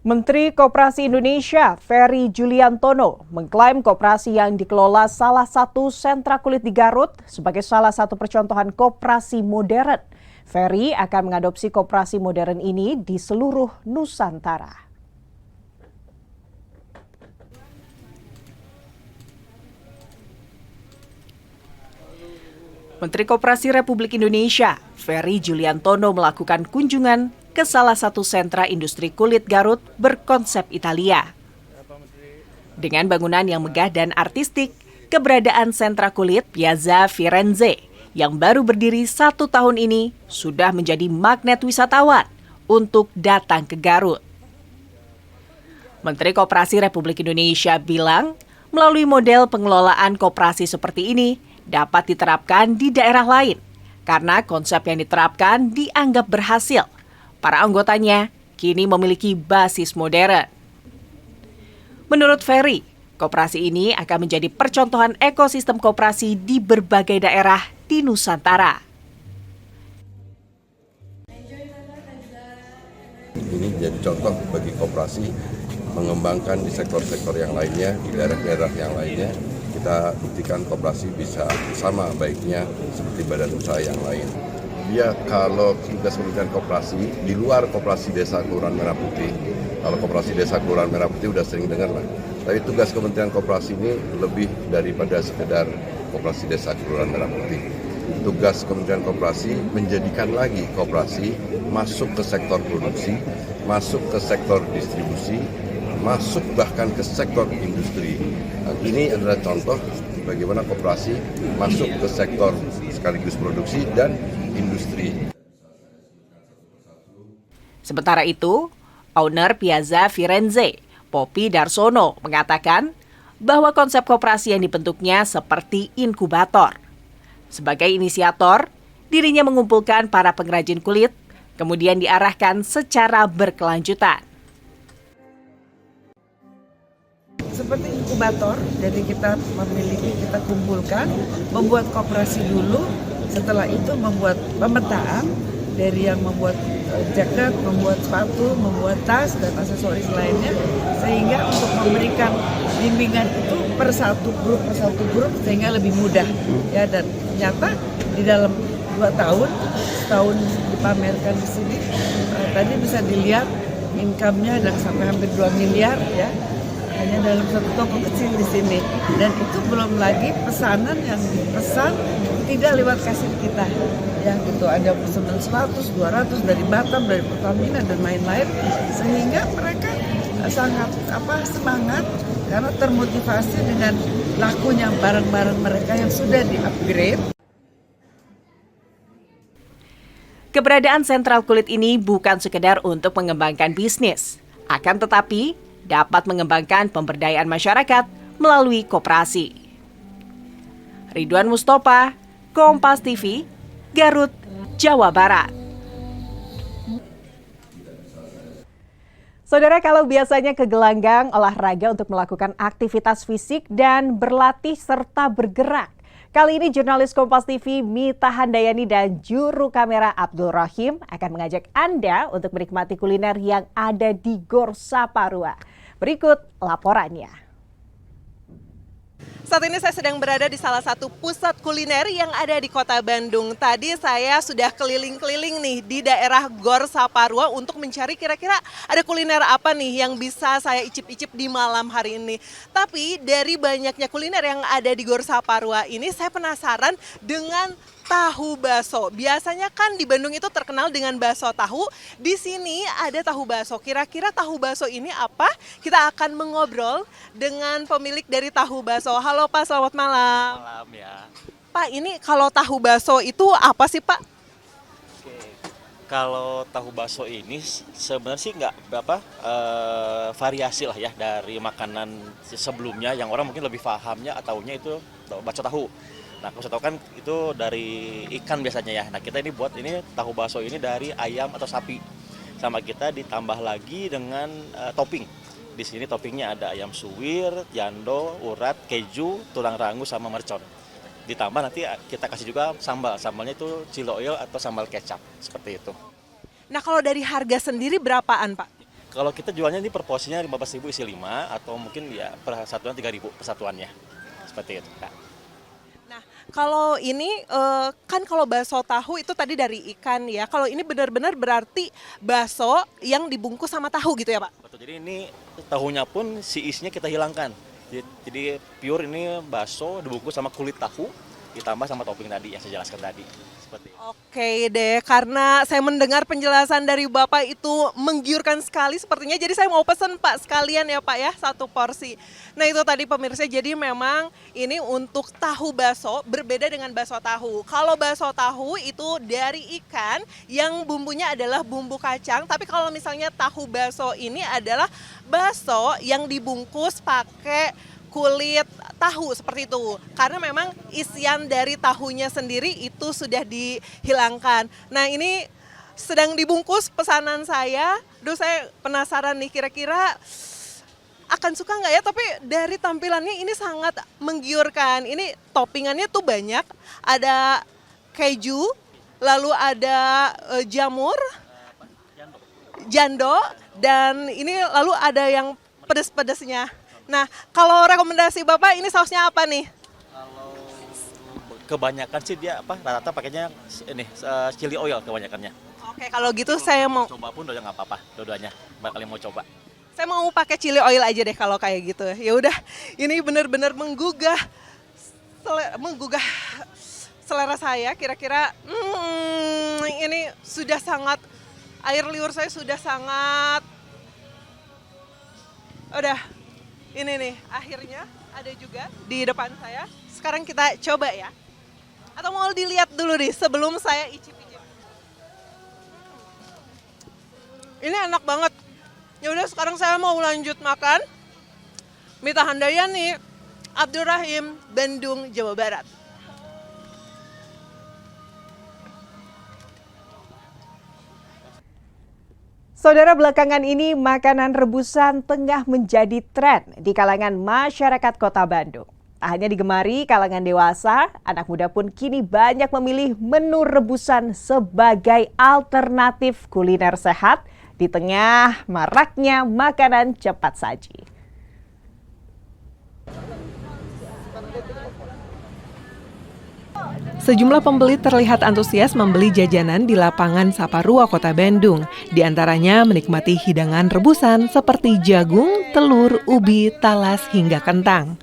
Menteri Koperasi Indonesia, Ferry Juliantono, mengklaim koperasi yang dikelola salah satu sentra kulit di Garut sebagai salah satu percontohan koperasi modern. Ferry akan mengadopsi koperasi modern ini di seluruh Nusantara. Menteri Koperasi Republik Indonesia, Ferry Juliantono melakukan kunjungan ke salah satu sentra industri kulit Garut berkonsep Italia. Dengan bangunan yang megah dan artistik, keberadaan sentra kulit Piazza Firenze yang baru berdiri 1 tahun ini sudah menjadi magnet wisatawan untuk datang ke Garut. Menteri Koperasi Republik Indonesia bilang, melalui model pengelolaan koperasi seperti ini dapat diterapkan di daerah lain karena konsep yang diterapkan dianggap berhasil. Para anggotanya kini memiliki basis modern. Menurut Ferry, koperasi ini akan menjadi percontohan ekosistem koperasi di berbagai daerah di Nusantara. Ini jadi contoh bagi koperasi mengembangkan di sektor-sektor yang lainnya, di daerah-daerah yang lainnya. Kita buktikan koperasi bisa sama baiknya seperti badan usaha yang lain. Ya, kalau tugas Kementerian Koperasi di luar Koperasi Desa Kelurahan Merah Putih, kalau Koperasi Desa Kelurahan Merah Putih udah sering dengar lah. Tapi tugas Kementerian Koperasi ini lebih daripada sekedar Koperasi Desa Kelurahan Merah Putih. Tugas Kementerian Koperasi menjadikan lagi koperasi masuk ke sektor produksi, masuk ke sektor distribusi, masuk bahkan ke sektor industri. Nah, ini adalah contoh bagaimana koperasi masuk ke sektor sekaligus produksi dan industri. Sementara itu, owner Piazza Firenze, Poppy Darsono, mengatakan bahwa konsep koperasi yang dibentuknya seperti inkubator. Sebagai inisiator, dirinya mengumpulkan para pengrajin kulit, kemudian diarahkan secara berkelanjutan. Seperti inkubator, jadi kita kumpulkan, membuat koperasi dulu, setelah itu membuat pemetaan dari yang membuat jaket, membuat sepatu, membuat tas, dan aksesoris lainnya, sehingga untuk memberikan bimbingan itu per satu grup sehingga lebih mudah. Ya, dan ternyata di dalam 2 tahun, setahun dipamerkan di sini, tadi bisa dilihat income-nya dan sampai hampir 2 miliar ya. Hanya dalam satu toko kecil di sini, dan itu belum lagi pesanan yang dipesan tidak lewat kasir kita, ya gitu, ada pesanan 100, 200 dari Batam, dari Pertamina dan lain-lain, sehingga mereka sangat semangat karena termotivasi dengan lakunya barang-barang mereka yang sudah di-upgrade. Keberadaan sentral kulit ini bukan sekedar untuk mengembangkan bisnis, akan tetapi dapat mengembangkan pemberdayaan masyarakat melalui koperasi. Ridwan Mustopa, Kompas TV, Garut, Jawa Barat. Saudara, kalau biasanya ke gelanggang olahraga untuk melakukan aktivitas fisik dan berlatih serta bergerak, kali ini jurnalis Kompas TV Mita Handayani dan juru kamera Abdul Rahim akan mengajak Anda untuk menikmati kuliner yang ada di Gor Saparua. Berikut laporannya. Saat ini saya sedang berada di salah satu pusat kuliner yang ada di Kota Bandung. Tadi saya sudah keliling-keliling nih di daerah Gor Saparua untuk mencari kira-kira ada kuliner apa nih yang bisa saya icip-icip di malam hari ini. Tapi dari banyaknya kuliner yang ada di Gor Saparua ini, saya penasaran dengan tahu baso. Biasanya kan di Bandung itu terkenal dengan baso tahu. Di sini ada tahu baso. Kira-kira tahu baso ini apa? Kita akan mengobrol dengan pemilik dari tahu baso. Halo Pak, selamat malam. Malam ya. Pak, ini kalau tahu baso itu apa sih Pak? Oke. Kalau tahu baso ini sebenarnya sih nggak variasi lah ya dari makanan sebelumnya yang orang mungkin lebih pahamnya taunya itu baso tahu. Nah, kalau saya tahu kan itu dari ikan biasanya ya. Nah, kita ini buat ini tahu bakso ini dari ayam atau sapi. Sama kita ditambah lagi dengan topping. Di sini toppingnya ada ayam suwir, jando, urat, keju, tulang rangu sama mercon. Ditambah nanti kita kasih juga sambal. Sambalnya itu chili oil atau sambal kecap, seperti itu. Nah, kalau dari harga sendiri berapaan Pak? Kalau kita jualnya ini per porsinya 15.000 isi 5 atau mungkin ya per satuan 3.000 persatuannya. Seperti itu, Kak. Nah, kalau ini kan kalau bakso tahu itu tadi dari ikan ya. Kalau ini benar-benar berarti bakso yang dibungkus sama tahu gitu ya, Pak? Betul. Jadi ini tahunya pun si isinya kita hilangkan. Jadi pure ini bakso dibungkus sama kulit tahu ditambah sama topping tadi yang saya jelaskan tadi. Seperti itu. Oke deh, karena saya mendengar penjelasan dari Bapak itu menggiurkan sekali sepertinya. Jadi saya mau pesen Pak sekalian ya Pak ya, 1 porsi. Nah itu tadi pemirsa, jadi memang ini untuk tahu bakso berbeda dengan bakso tahu. Kalau bakso tahu itu dari ikan yang bumbunya adalah bumbu kacang. Tapi kalau misalnya tahu bakso ini adalah bakso yang dibungkus pakai kulit tahu seperti itu. Karena memang isian dari tahunya sendiri itu sudah dihilangkan. Nah ini sedang dibungkus pesanan saya. Duh saya penasaran nih kira-kira akan suka nggak ya? Tapi dari tampilannya ini sangat menggiurkan. Ini toppingannya tuh banyak. Ada keju, lalu ada jamur, jando, dan ini lalu ada yang pedas-pedasnya. Nah, kalau rekomendasi Bapak ini sausnya apa nih? Kalau kebanyakan sih dia rata-rata pakainya ini chili oil kebanyakannya. Oke, kalau gitu saya mau Coba pun udah nggak apa-apa, dua-duanya. Bakal mau coba. saya mau pakai chili oil aja deh kalau kayak gitu. Ya udah, ini benar-benar menggugah selera saya. Kira-kira ini sudah sangat, air liur saya sudah sangat, udah. Ini nih, akhirnya ada juga di depan saya. Sekarang kita coba ya. Atau mau dilihat dulu nih sebelum saya icip-icip. Ini enak banget. Ya udah sekarang saya mau lanjut makan. Mita Handayani, Abdurrahim, Bandung, Jawa Barat. Saudara, belakangan ini makanan rebusan tengah menjadi tren di kalangan masyarakat Kota Bandung. Tak hanya digemari kalangan dewasa, anak muda pun kini banyak memilih menu rebusan sebagai alternatif kuliner sehat di tengah maraknya makanan cepat saji. Sejumlah pembeli terlihat antusias membeli jajanan di lapangan Saparua, Kota Bandung. Di antaranya menikmati hidangan rebusan seperti jagung, telur, ubi, talas, hingga kentang.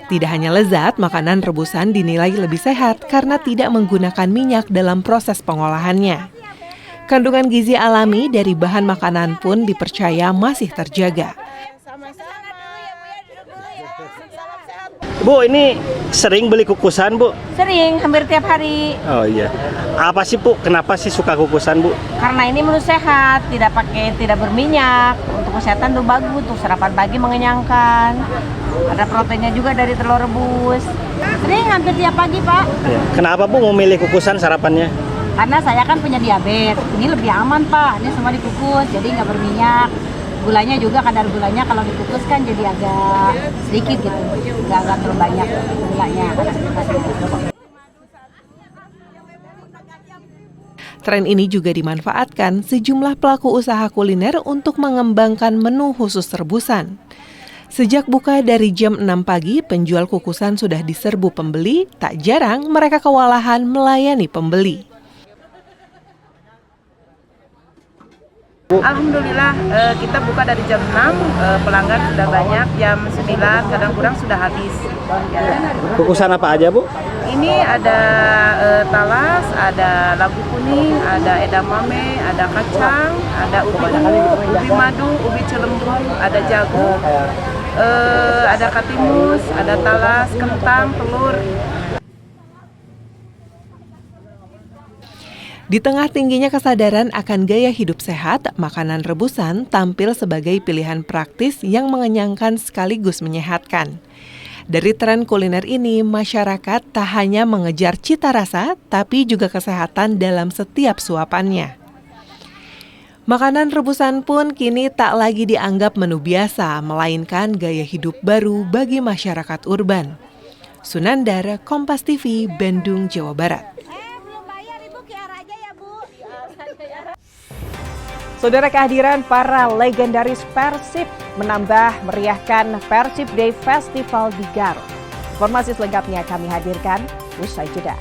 Tidak hanya lezat, makanan rebusan dinilai lebih sehat karena tidak menggunakan minyak dalam proses pengolahannya. Kandungan gizi alami dari bahan makanan pun dipercaya masih terjaga. Bu, ini sering beli kukusan, Bu? Sering, hampir tiap hari. Oh iya. Apa sih, Bu? Kenapa sih suka kukusan, Bu? Karena ini menu sehat, tidak berminyak. Untuk kesehatan tuh bagus, untuk sarapan pagi mengenyangkan. Ada proteinnya juga dari telur rebus. Sering, hampir tiap pagi, Pak. Ya. Kenapa, Bu, memilih kukusan sarapannya? Karena saya kan punya diabetes. Ini lebih aman, Pak. Ini semua dikukus, jadi nggak berminyak. Gulanya juga, kadar gulanya kalau dikukus kan jadi agak sedikit gitu, nggak terlalu banyak gulanya. Tren ini juga dimanfaatkan sejumlah pelaku usaha kuliner untuk mengembangkan menu khusus rebusan. Sejak buka dari jam 6 pagi, penjual kukusan sudah diserbu pembeli, tak jarang mereka kewalahan melayani pembeli. Alhamdulillah kita buka dari jam 6, pelanggan sudah banyak, jam 9 kadang kurang sudah habis. Ya. Kukusan apa aja, Bu? Ini ada talas, ada labu kuning, ada edamame, ada kacang, ada ubi ungu, ubi madu, ubi celembu, ada jagung, ada katimus, ada talas, kentang, telur. Di tengah tingginya kesadaran akan gaya hidup sehat, makanan rebusan tampil sebagai pilihan praktis yang mengenyangkan sekaligus menyehatkan. Dari tren kuliner ini, masyarakat tak hanya mengejar cita rasa, tapi juga kesehatan dalam setiap suapannya. Makanan rebusan pun kini tak lagi dianggap menu biasa, melainkan gaya hidup baru bagi masyarakat urban. Sunandar, Kompas TV, Bandung, Jawa Barat. Saudara, kehadiran para legendaris Persib menambah meriahkan Persib Day Festival di Garut. Informasi selengkapnya kami hadirkan usai jeda.